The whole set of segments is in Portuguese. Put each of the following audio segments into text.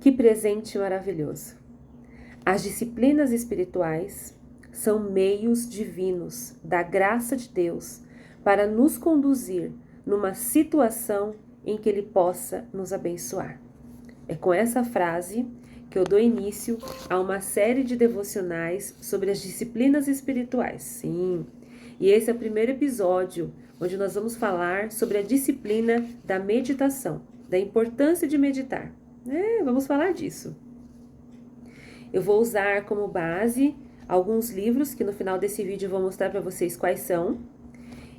Que presente maravilhoso! As disciplinas espirituais são meios divinos da graça de Deus para nos conduzir numa situação em que Ele possa nos abençoar. É com essa frase que eu dou início a uma série de devocionais sobre as disciplinas espirituais. Sim, e esse é o primeiro episódio onde nós vamos falar sobre a disciplina da meditação, da importância de meditar. Vamos falar disso. Eu vou usar como base alguns livros que no final desse vídeo eu vou mostrar para vocês quais são.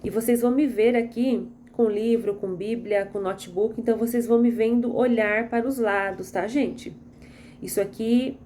E vocês vão me ver aqui com livro, com bíblia, com notebook, então vocês vão me vendo olhar para os lados, tá, gente? Isso aqui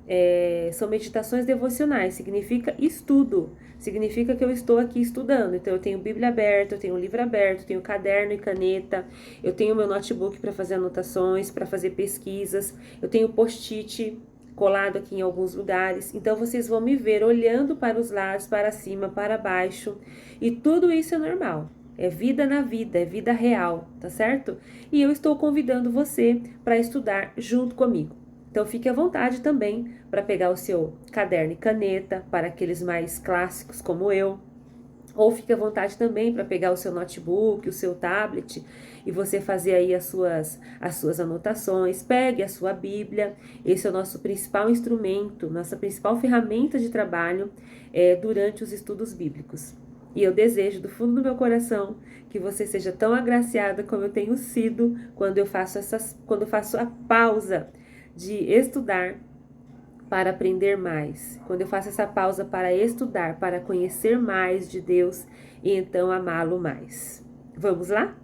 são meditações devocionais, significa estudo, significa que eu estou aqui estudando. Então eu tenho bíblia aberta, eu tenho livro aberto, eu tenho caderno e caneta, eu tenho meu notebook para fazer anotações, para fazer pesquisas, eu tenho post-it colado aqui em alguns lugares. Então vocês vão me ver olhando para os lados, para cima, para baixo, e tudo isso é normal. É vida na vida, é vida real, tá certo? E eu estou convidando você para estudar junto comigo. Então fique à vontade também para pegar o seu caderno e caneta, para aqueles mais clássicos como eu. Ou fique à vontade também para pegar o seu notebook, o seu tablet e você fazer aí as suas anotações. Pegue a sua Bíblia, esse é o nosso principal instrumento, nossa principal ferramenta de trabalho durante os estudos bíblicos. E eu desejo do fundo do meu coração que você seja tão agraciada como eu tenho sido quando eu faço a pausa de estudar para aprender mais, quando eu faço essa pausa para estudar, para conhecer mais de Deus e então amá-lo mais. Vamos lá?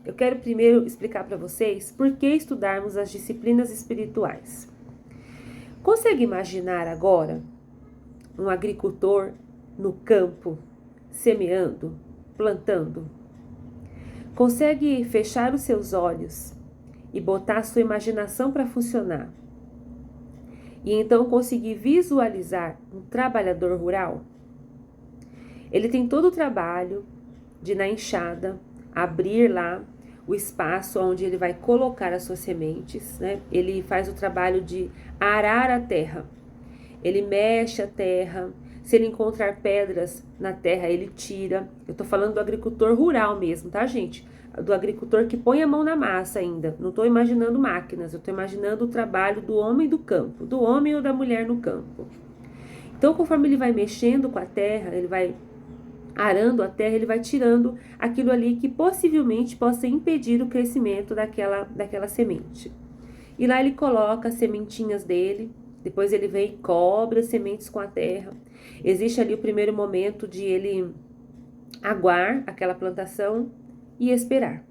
Eu quero primeiro explicar para vocês por que estudarmos as disciplinas espirituais. Consegue imaginar agora um agricultor no campo, semeando, plantando? Consegue fechar os seus olhos e botar a sua imaginação para funcionar? E então conseguir visualizar um trabalhador rural? Ele tem todo o trabalho de, na enxada, abrir lá o espaço onde ele vai colocar as suas sementes, né? Ele faz o trabalho de arar a terra. Ele mexe a terra. Se ele encontrar pedras na terra, ele tira. Eu tô falando do agricultor rural mesmo, tá, gente? Do agricultor que põe a mão na massa ainda. Não tô imaginando máquinas, eu tô imaginando o trabalho do homem do campo, do homem ou da mulher no campo. Então, conforme ele vai mexendo com a terra, ele vai arando a terra, ele vai tirando aquilo ali que possivelmente possa impedir o crescimento daquela semente. E lá ele coloca as sementinhas dele, depois ele vem e cobre as sementes com a terra. Existe ali o primeiro momento de ele aguar aquela plantação e esperar.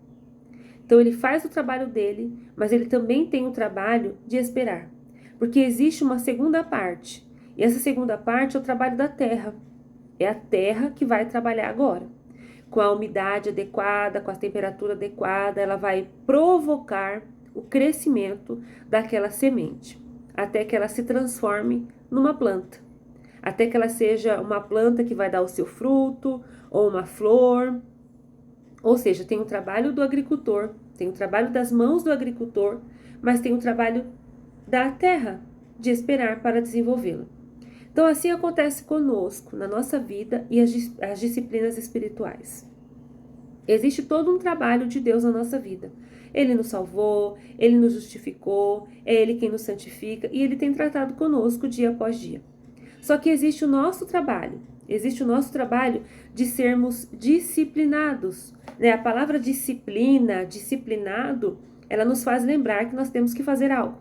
Então ele faz o trabalho dele, mas ele também tem o trabalho de esperar. Porque existe uma segunda parte. E essa segunda parte é o trabalho da terra. É a terra que vai trabalhar agora. Com a umidade adequada, com a temperatura adequada, ela vai provocar o crescimento daquela semente, até que ela se transforme numa planta. Até que ela seja uma planta que vai dar o seu fruto, ou uma flor. Ou seja, tem o trabalho do agricultor, tem o trabalho das mãos do agricultor, mas tem o trabalho da terra, de esperar para desenvolvê-lo. Então, assim acontece conosco, na nossa vida e as disciplinas espirituais. Existe todo um trabalho de Deus na nossa vida. Ele nos salvou, Ele nos justificou, é Ele quem nos santifica e Ele tem tratado conosco dia após dia. Só que existe o nosso trabalho de sermos disciplinados. A palavra disciplina, disciplinado, ela nos faz lembrar que nós temos que fazer algo.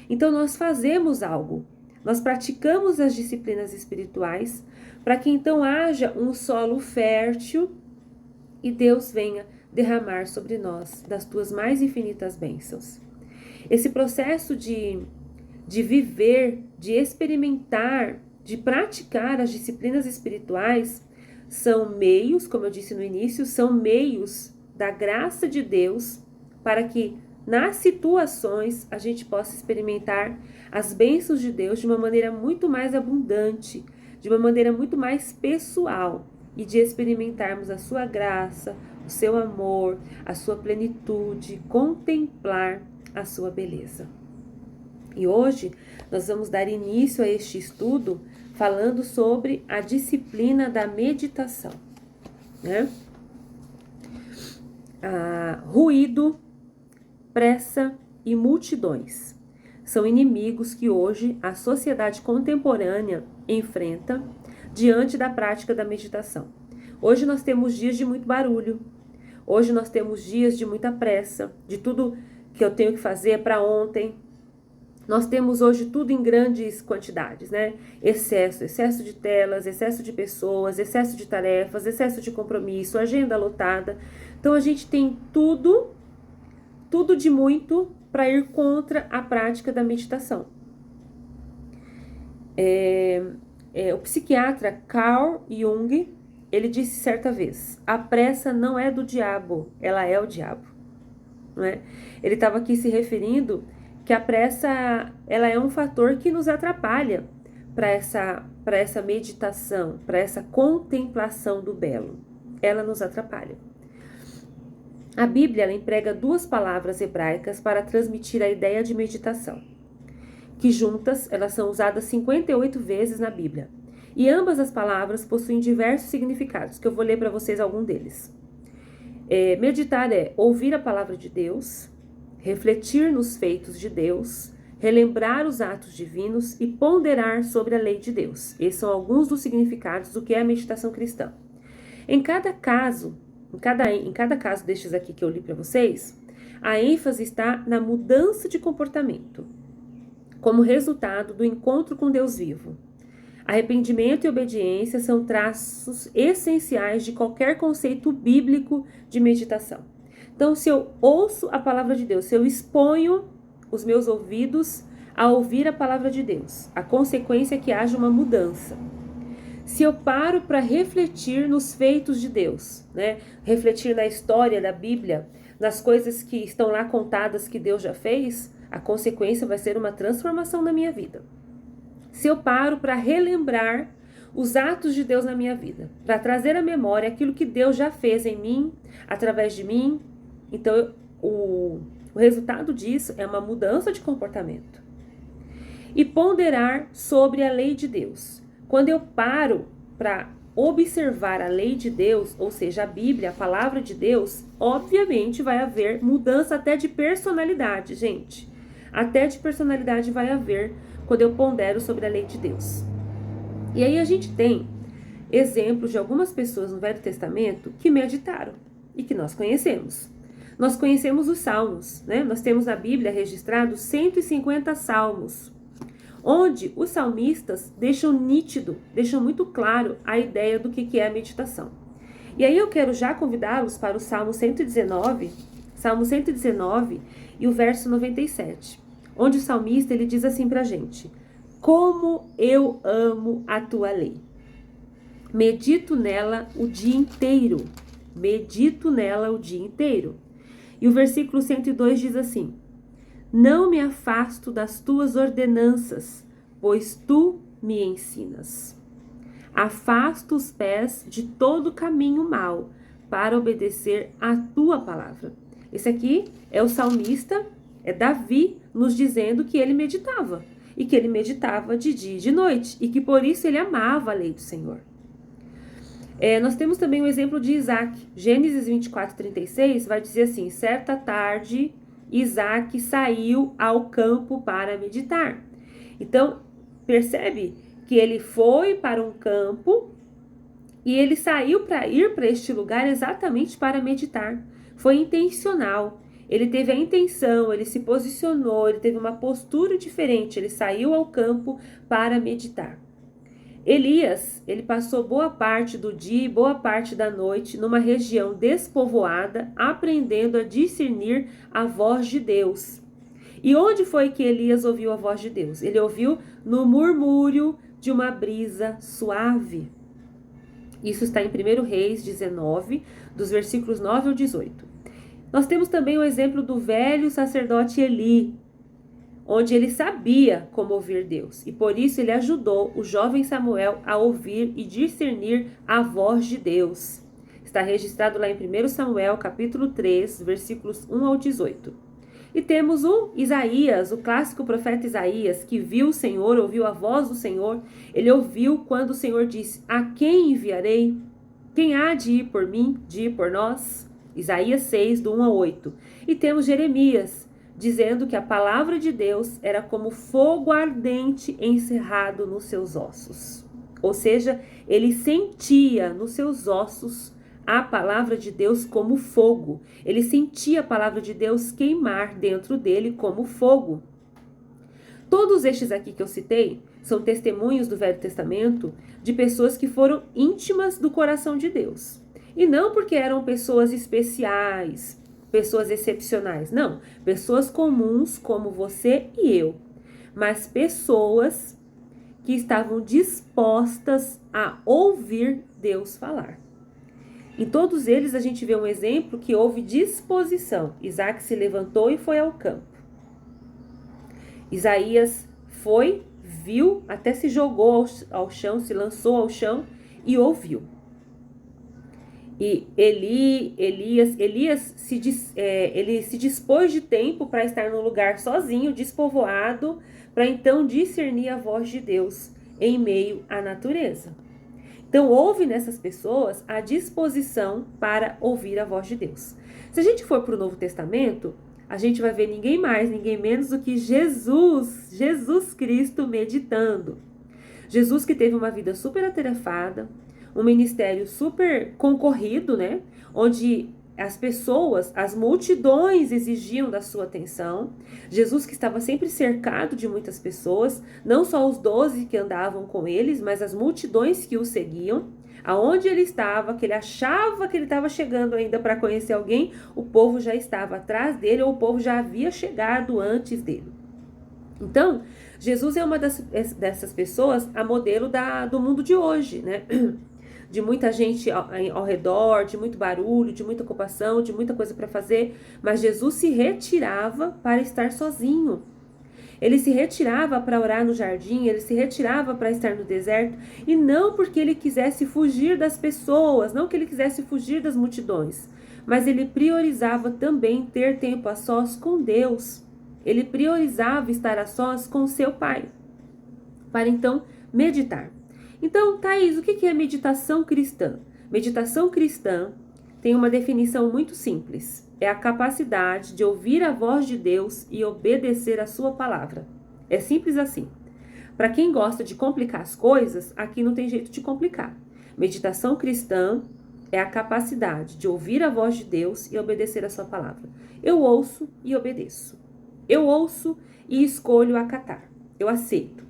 Então nós fazemos algo, nós praticamos as disciplinas espirituais para que então haja um solo fértil e Deus venha derramar sobre nós das tuas mais infinitas bênçãos. Esse processo de viver, de experimentar, de praticar as disciplinas espirituais são meios, como eu disse no início, são meios da graça de Deus para que nas situações a gente possa experimentar as bênçãos de Deus de uma maneira muito mais abundante, de uma maneira muito mais pessoal e de experimentarmos a sua graça, o seu amor, a sua plenitude, contemplar a sua beleza. E hoje nós vamos dar início a este estudo falando sobre a disciplina da meditação, né? Ruído, pressa e multidões são inimigos que hoje a sociedade contemporânea enfrenta diante da prática da meditação. Hoje nós temos dias de muito barulho, hoje nós temos dias de muita pressa, de tudo que eu tenho que fazer para ontem. Nós temos hoje tudo em grandes quantidades, né? Excesso de telas, excesso de pessoas, excesso de tarefas, excesso de compromisso, agenda lotada. Então a gente tem tudo de muito para ir contra a prática da meditação. O psiquiatra Carl Jung, ele disse certa vez: a pressa não é do diabo, ela é o diabo. Não é? Ele estava aqui se referindo que a pressa, ela é um fator que nos atrapalha para essa meditação, para essa contemplação do belo. Ela nos atrapalha. A Bíblia, ela emprega duas palavras hebraicas para transmitir a ideia de meditação, que juntas elas são usadas 58 vezes na Bíblia. E ambas as palavras possuem diversos significados, que eu vou ler para vocês algum deles. Meditar é ouvir a palavra de Deus, refletir nos feitos de Deus, relembrar os atos divinos e ponderar sobre a lei de Deus. Esses são alguns dos significados do que é a meditação cristã. Em cada caso destes aqui que eu li para vocês, a ênfase está na mudança de comportamento, como resultado do encontro com Deus vivo. Arrependimento e obediência são traços essenciais de qualquer conceito bíblico de meditação. Então, se eu ouço a palavra de Deus, se eu exponho os meus ouvidos a ouvir a palavra de Deus, a consequência é que haja uma mudança. Se eu paro para refletir nos feitos de Deus, né? Refletir na história da Bíblia, nas coisas que estão lá contadas que Deus já fez, a consequência vai ser uma transformação na minha vida. Se eu paro para relembrar os atos de Deus na minha vida, para trazer à memória aquilo que Deus já fez em mim, através de mim, então o resultado disso é uma mudança de comportamento. E ponderar sobre a lei de Deus. Quando eu paro para observar a lei de Deus, ou seja, a Bíblia, a palavra de Deus, obviamente vai haver mudança até de personalidade, gente. Até de personalidade vai haver quando eu pondero sobre a lei de Deus. E aí a gente tem exemplos de algumas pessoas no Velho Testamento que meditaram e que nós conhecemos. Nós conhecemos os Salmos, né? Nós temos na Bíblia registrados 150 Salmos, onde os salmistas deixam muito claro a ideia do que é a meditação. E aí eu quero já convidá-los para o Salmo 119 e o verso 97, onde o salmista ele diz assim pra gente: como eu amo a tua lei, medito nela o dia inteiro, E o versículo 102 diz assim: não me afasto das tuas ordenanças, pois tu me ensinas. Afasto os pés de todo caminho mau, para obedecer à tua palavra. Esse aqui é o salmista, é Davi, nos dizendo que ele meditava. E que ele meditava de dia e de noite. E que por isso ele amava a lei do Senhor. Nós temos também o exemplo de Isaac. Gênesis 24:36 vai dizer assim: certa tarde Isaac saiu ao campo para meditar. Então, percebe que ele foi para um campo e ele saiu para ir para este lugar exatamente para meditar. Foi intencional. Ele teve a intenção, ele se posicionou, ele teve uma postura diferente, ele saiu ao campo para meditar. Elias, ele passou boa parte do dia e boa parte da noite numa região despovoada, aprendendo a discernir a voz de Deus. E onde foi que Elias ouviu a voz de Deus? Ele ouviu no murmúrio de uma brisa suave. Isso está em 1 Reis 19, dos versículos 9 ao 18. Nós temos também o exemplo do velho sacerdote Eli, onde ele sabia como ouvir Deus, e por isso ele ajudou o jovem Samuel a ouvir e discernir a voz de Deus. Está registrado lá em 1 Samuel, capítulo 3, versículos 1 ao 18. E temos o Isaías, o clássico profeta Isaías, que viu o Senhor, ouviu a voz do Senhor. Ele ouviu quando o Senhor disse: a quem enviarei? Quem há de ir por mim, de ir por nós? Isaías 6, do 1 ao 8. E temos Jeremias, dizendo que a palavra de Deus era como fogo ardente encerrado nos seus ossos. Ou seja, ele sentia nos seus ossos a palavra de Deus como fogo. Ele sentia a palavra de Deus queimar dentro dele como fogo. Todos estes aqui que eu citei são testemunhos do Velho Testamento de pessoas que foram íntimas do coração de Deus. E não porque eram pessoas especiais, pessoas excepcionais. Não, pessoas comuns como você e eu. Mas pessoas que estavam dispostas a ouvir Deus falar. Em todos eles a gente vê um exemplo que houve disposição. Isaac se levantou e foi ao campo. Isaías foi, viu, até se jogou ao chão, se lançou ao chão e ouviu. E Elias ele se dispôs de tempo para estar num lugar sozinho, despovoado, para então discernir a voz de Deus em meio à natureza. Então, houve nessas pessoas a disposição para ouvir a voz de Deus. Se a gente for para o Novo Testamento, a gente vai ver ninguém mais, ninguém menos do que Jesus Cristo meditando. Jesus que teve uma vida super atarefada, um ministério super concorrido, né? Onde as pessoas, as multidões exigiam da sua atenção. Jesus que estava sempre cercado de muitas pessoas, não só os 12 que andavam com eles, mas as multidões que o seguiam. Aonde ele estava, que ele achava que ele estava chegando ainda para conhecer alguém, o povo já estava atrás dele ou o povo já havia chegado antes dele. Então, Jesus é uma dessas pessoas a modelo do mundo de hoje, né? De muita gente ao redor, de muito barulho, de muita ocupação, de muita coisa para fazer, mas Jesus se retirava para estar sozinho. Ele se retirava para orar no jardim, ele se retirava para estar no deserto, e não porque ele quisesse fugir das pessoas, não que ele quisesse fugir das multidões, mas ele priorizava também ter tempo a sós com Deus. Ele priorizava estar a sós com seu Pai, para então meditar. Então, Thaís, o que é meditação cristã? Meditação cristã tem uma definição muito simples. É a capacidade de ouvir a voz de Deus e obedecer a sua palavra. É simples assim. Para quem gosta de complicar as coisas, aqui não tem jeito de complicar. Meditação cristã é a capacidade de ouvir a voz de Deus e obedecer a sua palavra. Eu ouço e obedeço. Eu ouço e escolho acatar. Eu aceito.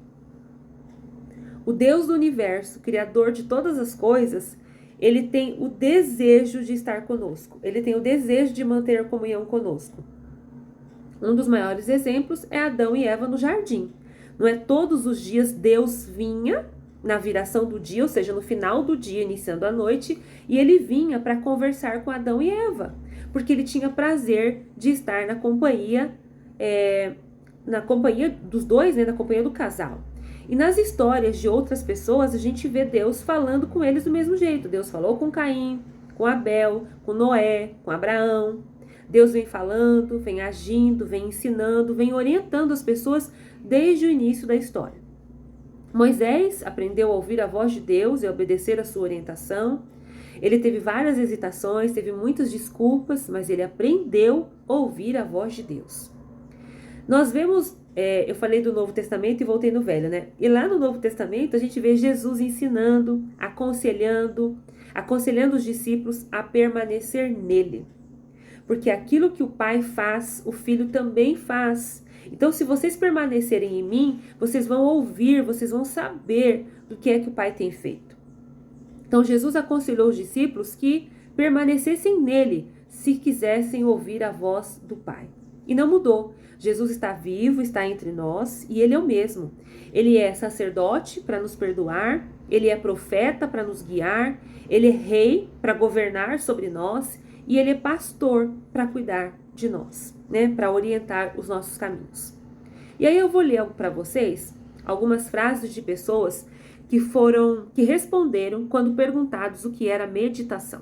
O Deus do universo, criador de todas as coisas, ele tem o desejo de estar conosco. Ele tem o desejo de manter a comunhão conosco. Um dos maiores exemplos é Adão e Eva no jardim. Não é todos os dias Deus vinha na viração do dia, ou seja, no final do dia, iniciando a noite, e ele vinha para conversar com Adão e Eva, porque ele tinha prazer de estar na companhia dos dois, né, na companhia do casal. E nas histórias de outras pessoas, a gente vê Deus falando com eles do mesmo jeito. Deus falou com Caim, com Abel, com Noé, com Abraão. Deus vem falando, vem agindo, vem ensinando, vem orientando as pessoas desde o início da história. Moisés aprendeu a ouvir a voz de Deus e a obedecer a sua orientação. Ele teve várias hesitações, teve muitas desculpas, mas ele aprendeu a ouvir a voz de Deus. Nós vemos, eu falei do Novo Testamento e voltei no Velho, né? E lá no Novo Testamento a gente vê Jesus ensinando, aconselhando os discípulos a permanecer nele. Porque aquilo que o Pai faz, o Filho também faz. Então, se vocês permanecerem em mim, vocês vão ouvir, vocês vão saber do que é que o Pai tem feito. Então, Jesus aconselhou os discípulos que permanecessem nele, se quisessem ouvir a voz do Pai. E não mudou. Jesus está vivo, está entre nós e ele é o mesmo. Ele é sacerdote para nos perdoar, ele é profeta para nos guiar, ele é rei para governar sobre nós e ele é pastor para cuidar de nós, né? Para orientar os nossos caminhos. E aí eu vou ler para vocês algumas frases de pessoas que responderam quando perguntados o que era meditação.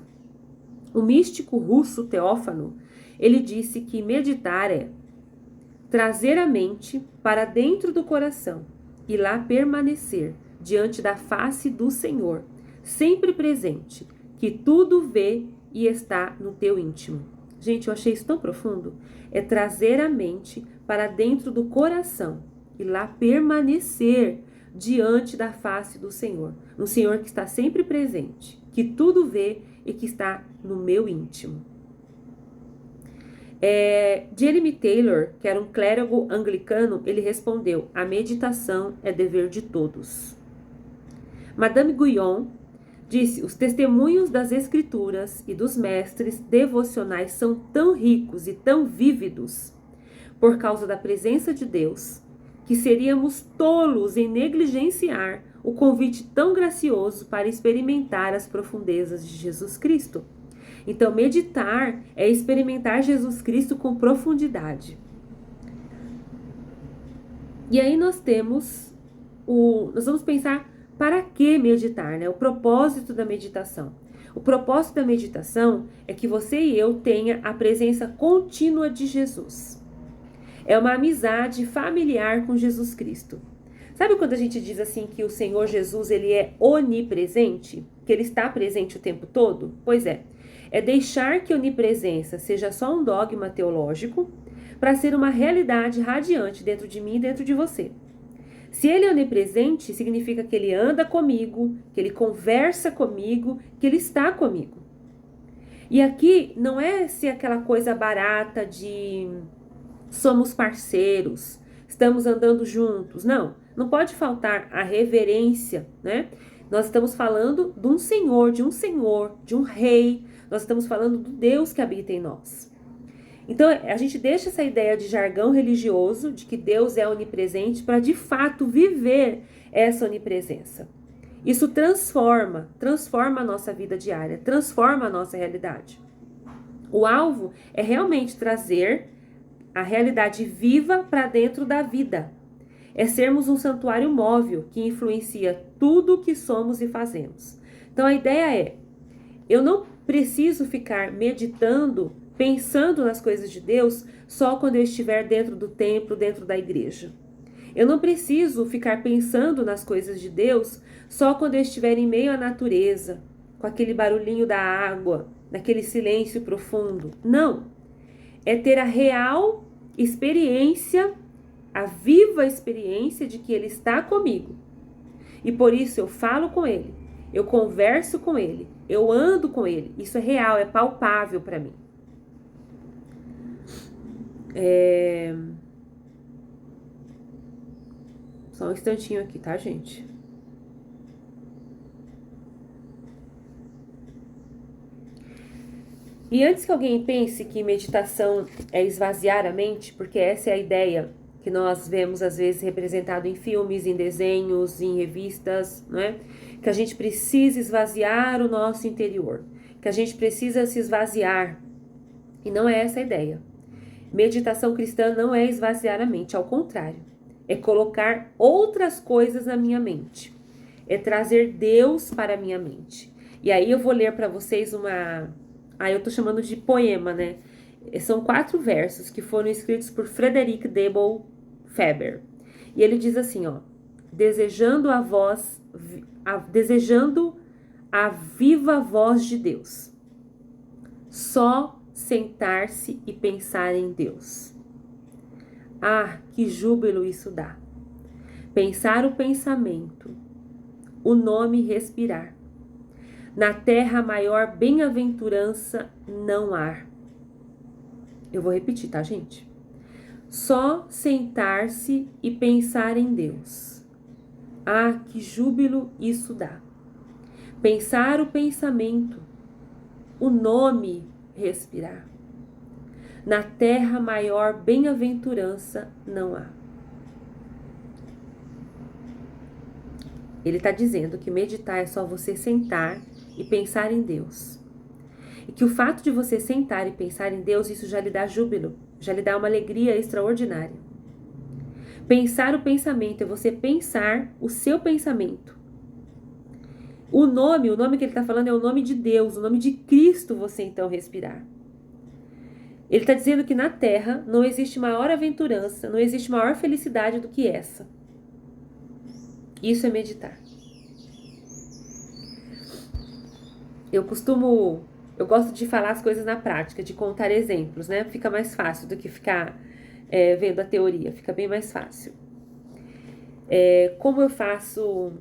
O místico russo Teófano, ele disse que meditar é trazer a mente para dentro do coração e lá permanecer diante da face do Senhor, sempre presente, que tudo vê e está no teu íntimo. Gente, eu achei isso tão profundo. É trazer a mente para dentro do coração e lá permanecer diante da face do Senhor. Um Senhor que está sempre presente, que tudo vê e que está no meu íntimo. Jeremy Taylor, que era um clérigo anglicano, ele respondeu: a meditação é dever de todos. Madame Guyon disse: os testemunhos das escrituras e dos mestres devocionais são tão ricos e tão vívidos por causa da presença de Deus, que seríamos tolos em negligenciar o convite tão gracioso para experimentar as profundezas de Jesus Cristo. Então, meditar é experimentar Jesus Cristo com profundidade. E aí nós vamos pensar para que meditar, né? O propósito da meditação. O propósito da meditação é que você e eu tenha a presença contínua de Jesus. É uma amizade familiar com Jesus Cristo. Sabe quando a gente diz assim que o Senhor Jesus, ele é onipresente? Que ele está presente o tempo todo? Pois é. É deixar que a onipresença seja só um dogma teológico para ser uma realidade radiante dentro de mim e dentro de você. Se ele é onipresente, significa que ele anda comigo, que ele conversa comigo, que ele está comigo. E aqui não é se aquela coisa barata de somos parceiros, estamos andando juntos. Não, não pode faltar a reverência, né? Nós estamos falando de um Senhor, de um rei. Nós estamos falando do Deus que habita em nós. Então, a gente deixa essa ideia de jargão religioso, de que Deus é onipresente, para de fato viver essa onipresença. Isso transforma a nossa vida diária, transforma a nossa realidade. O alvo é realmente trazer a realidade viva para dentro da vida. É sermos um santuário móvel que influencia tudo o que somos e fazemos. Então, a ideia é, eu não preciso ficar meditando, pensando nas coisas de Deus só quando eu estiver dentro do templo, dentro da igreja. Eu não preciso ficar pensando nas coisas de Deus só quando eu estiver em meio à natureza, com aquele barulhinho da água, naquele silêncio profundo. Não. É ter a real experiência, a viva experiência de que Ele está comigo. E por isso eu falo com Ele, eu converso com Ele, eu ando com Ele. Isso é real, é palpável para mim. Só um instantinho aqui, tá, gente? E antes que alguém pense que meditação é esvaziar a mente, porque essa é a ideia que nós vemos às vezes representado em filmes, em desenhos, em revistas, não é? Que a gente precisa esvaziar o nosso interior, que a gente precisa se esvaziar. E não é essa a ideia. Meditação cristã não é esvaziar a mente, ao contrário. É colocar outras coisas na minha mente. É trazer Deus para a minha mente. E aí eu vou ler para vocês eu tô chamando de poema, né? São 4 versos que foram escritos por Frederick Debo Faber. E ele diz assim, ó: desejando a viva voz de Deus. Só sentar-se e pensar em Deus. Ah, que júbilo isso dá! Pensar o pensamento, o nome respirar. Na terra maior bem-aventurança não há. Eu vou repetir, tá, gente? Só sentar-se e pensar em Deus. Ah, que júbilo isso dá! Pensar o pensamento, o nome respirar. Na terra maior bem-aventurança não há. Ele está dizendo que meditar é só você sentar e pensar em Deus. E que o fato de você sentar e pensar em Deus, isso já lhe dá júbilo, já lhe dá uma alegria extraordinária. Pensar o pensamento é você pensar o seu pensamento. O nome que ele está falando é o nome de Deus, o nome de Cristo você então respirar. Ele está dizendo que na Terra não existe maior aventurança, não existe maior felicidade do que essa. Isso é meditar. Eu gosto de falar as coisas na prática, de contar exemplos, né? Fica mais fácil do que ficar vendo a teoria, fica bem mais fácil. Como eu faço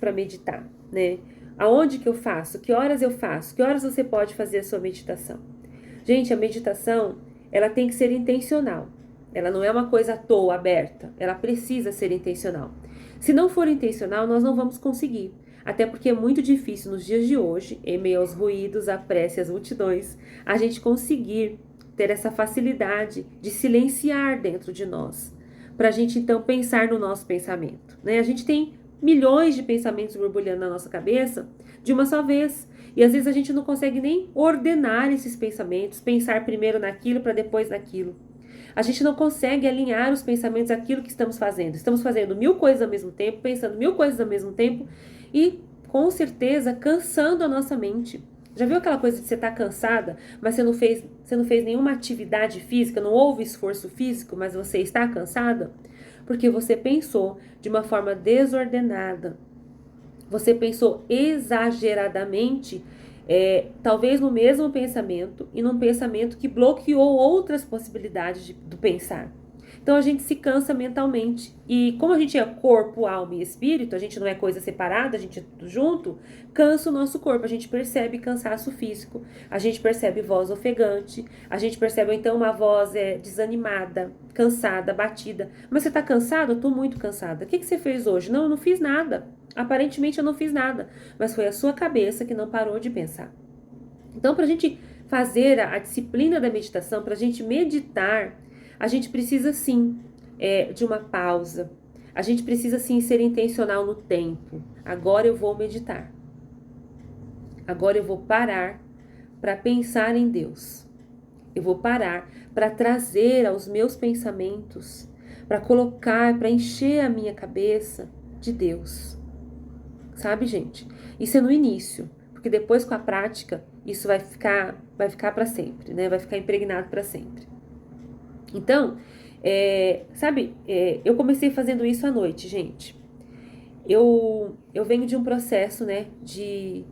para meditar, né? Aonde que eu faço? Que horas eu faço? Que horas você pode fazer a sua meditação? Gente, a meditação, ela tem que ser intencional. Ela não é uma coisa à toa, aberta. Ela precisa ser intencional. Se não for intencional, nós não vamos conseguir. Até porque é muito difícil nos dias de hoje, em meio aos ruídos, à pressa e às multidões, a gente conseguir ter essa facilidade de silenciar dentro de nós. Para a gente, então, pensar no nosso pensamento, né? A gente tem milhões de pensamentos borbulhando na nossa cabeça de uma só vez. E às vezes a gente não consegue nem ordenar esses pensamentos, pensar primeiro naquilo para depois naquilo. A gente não consegue alinhar os pensamentos àquilo que estamos fazendo. Estamos fazendo 1000 coisas ao mesmo tempo, pensando 1000 coisas ao mesmo tempo e, com certeza, cansando a nossa mente. Já viu aquela coisa de você estar cansada, mas você não fez nenhuma atividade física, não houve esforço físico, mas você está cansada? Porque você pensou de uma forma desordenada. Você pensou exageradamente, talvez no mesmo pensamento e num pensamento que bloqueou outras possibilidades do pensar. Então a gente se cansa mentalmente. E como a gente é corpo, alma e espírito, a gente não é coisa separada, a gente é tudo junto, cansa o nosso corpo. A gente percebe cansaço físico, a gente percebe voz ofegante, a gente percebe então uma voz desanimada, cansada, batida. Mas você tá cansado? Eu tô muito cansada. O que você fez hoje? Não, eu não fiz nada. Aparentemente eu não fiz nada, mas foi a sua cabeça que não parou de pensar. Então, para a gente fazer a disciplina da meditação, para a gente meditar, a gente precisa sim de uma pausa. A gente precisa sim ser intencional no tempo. Agora eu vou meditar. Agora eu vou parar para pensar em Deus. Eu vou parar para trazer aos meus pensamentos, para colocar, para encher a minha cabeça de Deus. Sabe, gente? Isso é no início, porque depois com a prática, isso vai ficar para sempre, né? Vai ficar impregnado para sempre. Então, eu comecei fazendo isso à noite, gente. Eu venho de um processo, né, de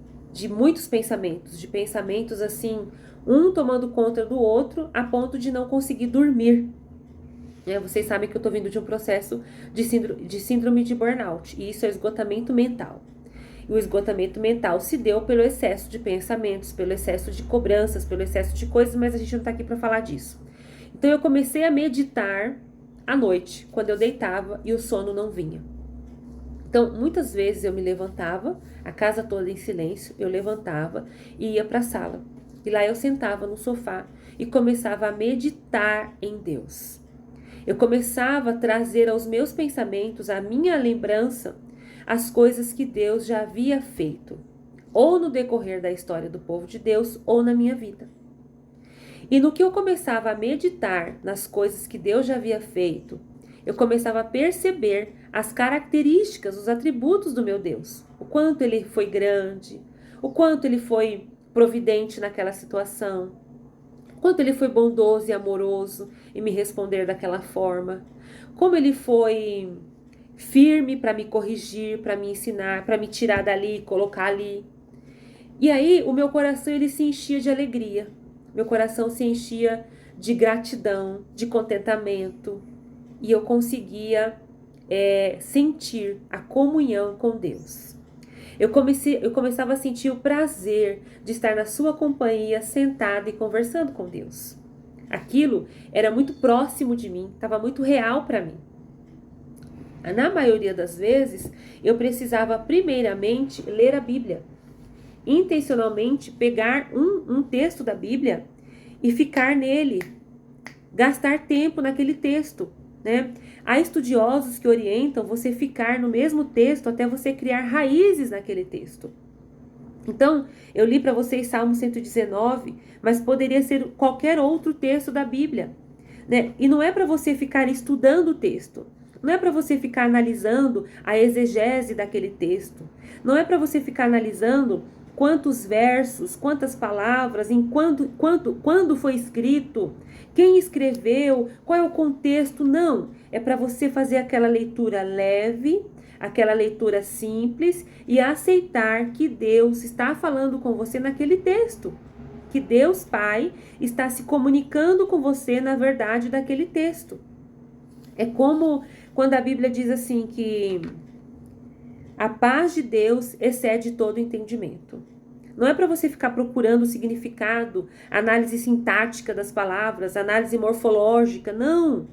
muitos pensamentos, de pensamentos assim, um tomando conta do outro, a ponto de não conseguir dormir. Vocês sabem que eu tô vindo de um processo de síndrome de burnout, e isso é esgotamento mental. E o esgotamento mental se deu pelo excesso de pensamentos, pelo excesso de cobranças, pelo excesso de coisas, mas a gente não tá aqui para falar disso. Então eu comecei a meditar à noite, quando eu deitava e o sono não vinha. Então, muitas vezes eu me levantava, a casa toda em silêncio, eu levantava e ia para a sala. E lá eu sentava no sofá e começava a meditar em Deus. Eu começava a trazer aos meus pensamentos, à minha lembrança, as coisas que Deus já havia feito, ou no decorrer da história do povo de Deus, ou na minha vida. E no que eu começava a meditar nas coisas que Deus já havia feito, eu começava a perceber as características, os atributos do meu Deus. O quanto ele foi grande, o quanto ele foi providente naquela situação, o quanto ele foi bondoso e amoroso em me responder daquela forma, como ele foi firme para me corrigir, para me ensinar, para me tirar dali e colocar ali. E aí o meu coração ele se enchia de alegria. Meu coração se enchia de gratidão, de contentamento. E eu conseguia sentir a comunhão com Deus. Eu começava a sentir o prazer de estar na sua companhia, sentada e conversando com Deus. Aquilo era muito próximo de mim, estava muito real para mim. Na maioria das vezes, eu precisava primeiramente ler a Bíblia. Intencionalmente pegar um texto da Bíblia e ficar nele, gastar tempo naquele texto, né? Há estudiosos que orientam você ficar no mesmo texto até você criar raízes naquele texto. Então, eu li para vocês Salmo 119, mas poderia ser qualquer outro texto da Bíblia, né? E não é para você ficar estudando o texto, Não é para você ficar analisando a exegese daquele texto. Não é para você ficar analisando quantos versos, quantas palavras, quando foi escrito, quem escreveu, qual é o contexto. Não. É para você fazer aquela leitura leve, aquela leitura simples e aceitar que Deus está falando com você naquele texto. Que Deus Pai está se comunicando com você na verdade daquele texto. É como quando a Bíblia diz assim que a paz de Deus excede todo entendimento. Não é para você ficar procurando o significado, análise sintática das palavras, análise morfológica, não.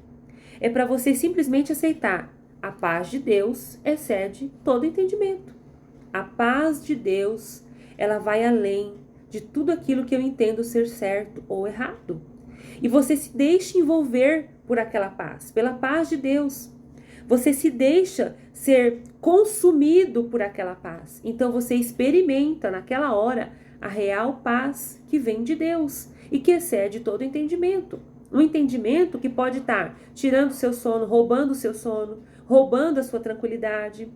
É para você simplesmente aceitar. A paz de Deus excede todo entendimento. A paz de Deus, ela vai além de tudo aquilo que eu entendo ser certo ou errado. E você se deixa envolver por aquela paz, pela paz de Deus. Você se deixa ser consumido por aquela paz. Então você experimenta naquela hora a real paz que vem de Deus e que excede todo entendimento. Um entendimento que pode estar tirando o seu sono, roubando o seu sono, roubando a sua tranquilidade,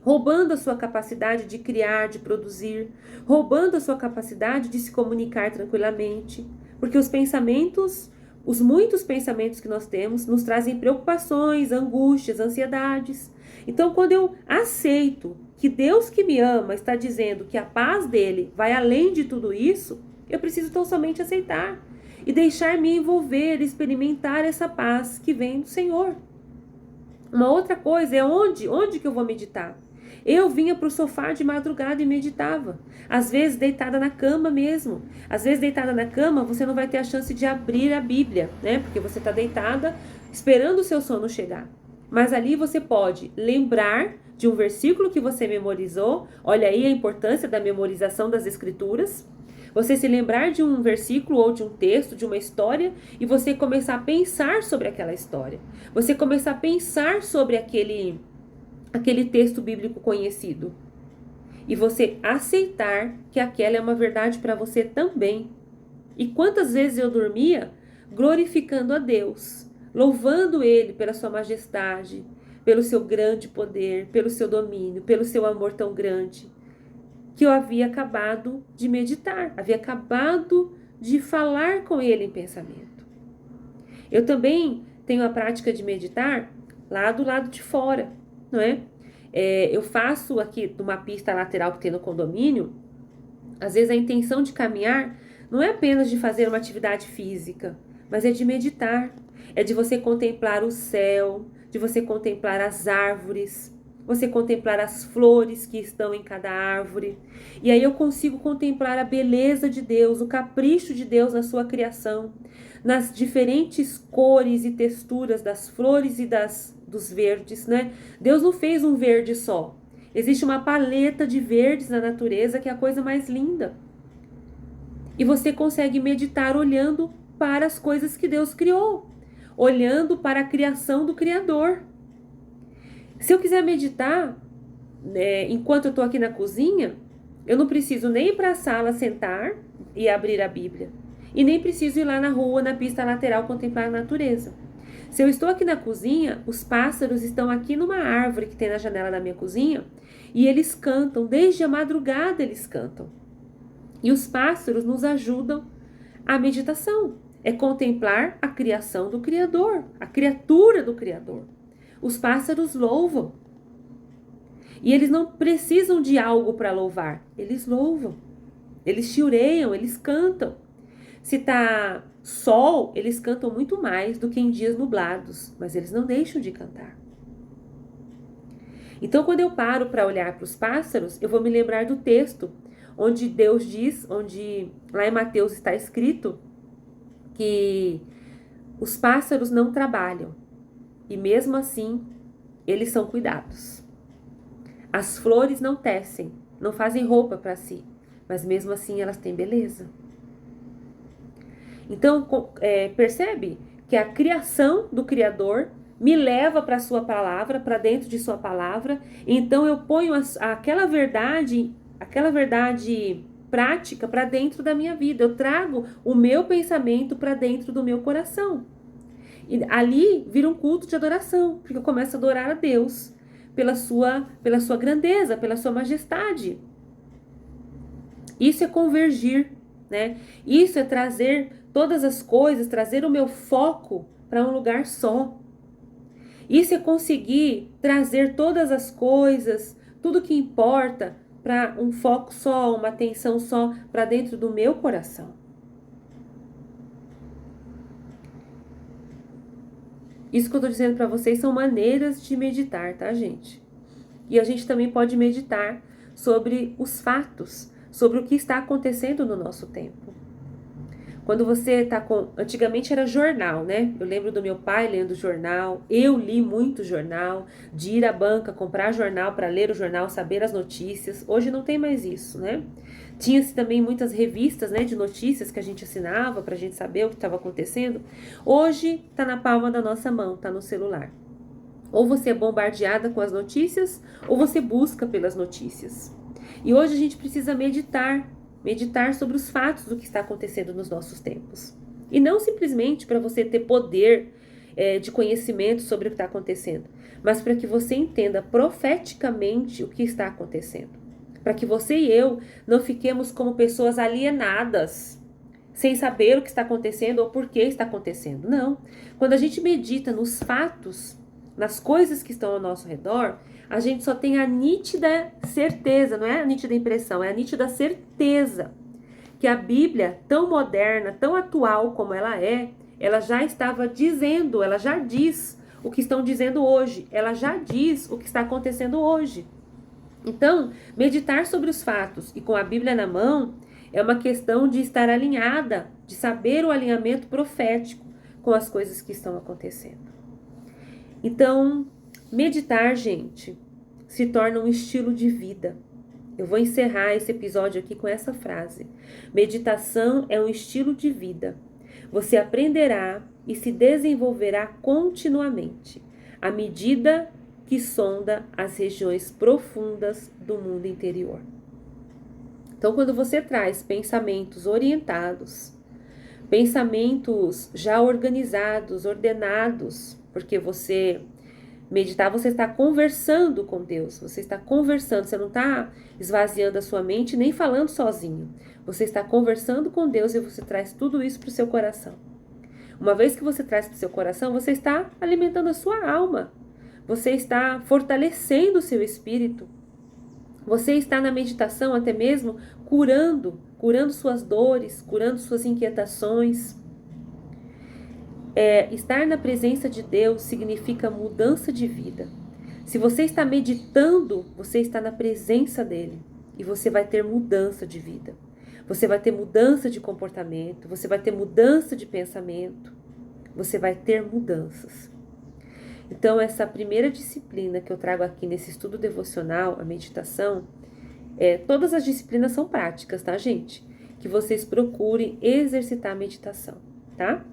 roubando a sua capacidade de criar, de produzir, roubando a sua capacidade de se comunicar tranquilamente. Porque os pensamentos, os muitos pensamentos que nós temos, nos trazem preocupações, angústias, ansiedades. Então, quando eu aceito que Deus que me ama está dizendo que a paz dele vai além de tudo isso, eu preciso tão somente aceitar e deixar-me envolver, experimentar essa paz que vem do Senhor. Uma outra coisa é onde que eu vou meditar? Eu vinha para o sofá de madrugada e meditava. Às vezes deitada na cama mesmo. Às vezes deitada na cama você não vai ter a chance de abrir a Bíblia, né? Porque você está deitada esperando o seu sono chegar. Mas ali você pode lembrar de um versículo que você memorizou. Olha aí a importância da memorização das Escrituras. Você se lembrar de um versículo ou de um texto, de uma história, e você começar a pensar sobre aquela história. Você começar a pensar sobre aquele texto bíblico conhecido. E você aceitar que aquela é uma verdade para você também. E quantas vezes eu dormia glorificando a Deus, louvando Ele pela sua majestade, pelo seu grande poder, pelo seu domínio, pelo seu amor tão grande, que eu havia acabado de meditar, havia acabado de falar com Ele em pensamento. Eu também tenho a prática de meditar lá do lado de fora, não é? Eu faço aqui numa pista lateral que tem no condomínio. Às vezes a intenção de caminhar não é apenas de fazer uma atividade física, mas é de meditar, é de você contemplar o céu, de você contemplar as árvores, você contemplar as flores que estão em cada árvore. E aí eu consigo contemplar a beleza de Deus, o capricho de Deus na sua criação, nas diferentes cores e texturas das flores e dos verdes, né? Deus não fez um verde só. Existe uma paleta de verdes na natureza que é a coisa mais linda. E você consegue meditar olhando para as coisas que Deus criou, olhando para a criação do Criador. Se eu quiser meditar, enquanto eu estou aqui na cozinha, eu não preciso nem ir para a sala sentar e abrir a Bíblia. E nem preciso ir lá na rua, na pista lateral, contemplar a natureza. Se eu estou aqui na cozinha, os pássaros estão aqui numa árvore que tem na janela da minha cozinha e eles cantam, desde a madrugada eles cantam. E os pássaros nos ajudam à meditação. É contemplar a criação do Criador, a criatura do Criador. Os pássaros louvam. E eles não precisam de algo para louvar. Eles louvam. Eles chiureiam, eles cantam. Se está sol, eles cantam muito mais do que em dias nublados. Mas eles não deixam de cantar. Então, quando eu paro para olhar para os pássaros, eu vou me lembrar do texto onde Deus diz, onde lá em Mateus está escrito que os pássaros não trabalham. E mesmo assim, eles são cuidados. As flores não tecem, não fazem roupa para si, mas mesmo assim elas têm beleza. Então, percebe que a criação do Criador me leva para a sua palavra, para dentro de sua palavra. Então eu ponho aquela verdade prática para dentro da minha vida. Eu trago o meu pensamento para dentro do meu coração. E ali vira um culto de adoração, porque eu começo a adorar a Deus pela sua grandeza, pela sua majestade. Isso é convergir, né? Isso é trazer todas as coisas, trazer o meu foco para um lugar só. Isso é conseguir trazer todas as coisas, tudo que importa, para um foco só, uma atenção só, para dentro do meu coração. Isso que eu estou dizendo para vocês são maneiras de meditar, tá, gente? E a gente também pode meditar sobre os fatos, sobre o que está acontecendo no nosso tempo. Quando você tá com... Antigamente era jornal, né? Eu lembro do meu pai lendo jornal. Eu li muito jornal, de ir à banca, comprar jornal para ler o jornal, saber as notícias. Hoje não tem mais isso, né? Tinha-se também muitas revistas, né, de notícias que a gente assinava para a gente saber o que estava acontecendo. Hoje tá na palma da nossa mão, tá no celular. Ou você é bombardeada com as notícias, ou você busca pelas notícias. E hoje a gente precisa meditar sobre os fatos do que está acontecendo nos nossos tempos. E não simplesmente para você ter poder de conhecimento sobre o que está acontecendo, mas para que você entenda profeticamente o que está acontecendo. Para que você e eu não fiquemos como pessoas alienadas, sem saber o que está acontecendo ou por que está acontecendo. Não. Quando a gente medita nos fatos, nas coisas que estão ao nosso redor, a gente só tem a nítida certeza, não é a nítida impressão, é a nítida certeza que a Bíblia, tão moderna, tão atual como ela já estava dizendo, ela já diz o que estão dizendo hoje, ela já diz o que está acontecendo hoje. Então, meditar sobre os fatos e com a Bíblia na mão é uma questão de estar alinhada, de saber o alinhamento profético com as coisas que estão acontecendo. Então, meditar, gente, se torna um estilo de vida. Eu vou encerrar esse episódio aqui com essa frase. Meditação é um estilo de vida. Você aprenderá e se desenvolverá continuamente, à medida que sonda as regiões profundas do mundo interior. Então, quando você traz pensamentos orientados, pensamentos já organizados, ordenados, porque você meditar, você está conversando com Deus, você está conversando, você não está esvaziando a sua mente nem falando sozinho. Você está conversando com Deus e você traz tudo isso para o seu coração. Uma vez que você traz para o seu coração, você está alimentando a sua alma, você está fortalecendo o seu espírito, você está na meditação até mesmo curando suas dores, curando suas inquietações. Estar na presença de Deus significa mudança de vida. Se você está meditando, você está na presença dele e você vai ter mudança de vida. Você vai ter mudança de comportamento, você vai ter mudança de pensamento, você vai ter mudanças. Então, essa primeira disciplina que eu trago aqui nesse estudo devocional, a meditação, todas as disciplinas são práticas, tá, gente? Que vocês procurem exercitar a meditação, tá?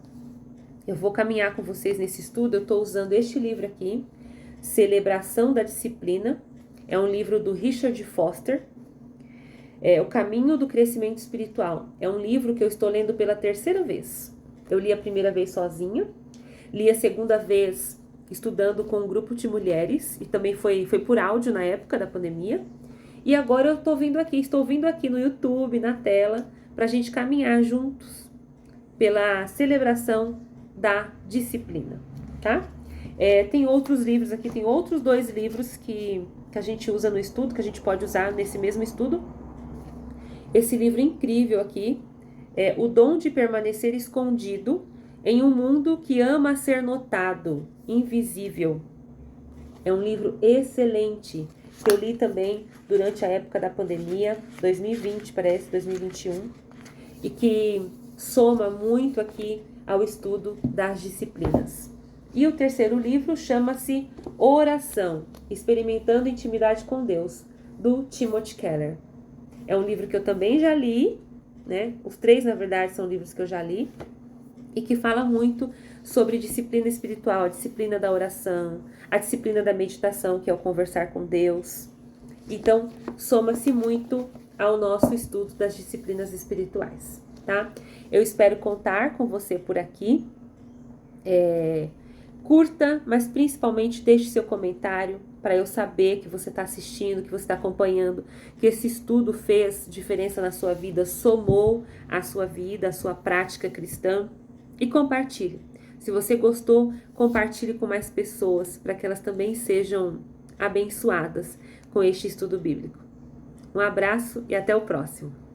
Eu vou caminhar com vocês nesse estudo, eu estou usando este livro aqui, Celebração da Disciplina, é um livro do Richard Foster, O Caminho do Crescimento Espiritual, é um livro que eu estou lendo pela terceira vez. Eu li a primeira vez sozinha, li a segunda vez estudando com um grupo de mulheres, e também foi por áudio na época da pandemia, e agora eu estou vindo aqui no YouTube, na tela, para a gente caminhar juntos pela celebração da disciplina, tá? Tem outros livros aqui, tem outros 2 livros que a gente usa no estudo, que a gente pode usar nesse mesmo estudo. Esse livro incrível aqui é O Dom de Permanecer Escondido em um Mundo que Ama Ser Notado, Invisível. É um livro excelente, que eu li também durante a época da pandemia, 2020, parece, 2021, e que soma muito aqui ao estudo das disciplinas. E o terceiro livro chama-se Oração, Experimentando Intimidade com Deus, do Timothy Keller. É um livro que eu também já li, né? Os 3, na verdade, são livros que eu já li, e que fala muito sobre disciplina espiritual, a disciplina da oração, a disciplina da meditação, que é o conversar com Deus. Então, soma-se muito ao nosso estudo das disciplinas espirituais, tá? Eu espero contar com você por aqui. Curta, mas principalmente deixe seu comentário para eu saber que você está assistindo, que você está acompanhando, que esse estudo fez diferença na sua vida, somou a sua vida, a sua prática cristã. E compartilhe. Se você gostou, compartilhe com mais pessoas para que elas também sejam abençoadas com este estudo bíblico. Um abraço e até o próximo.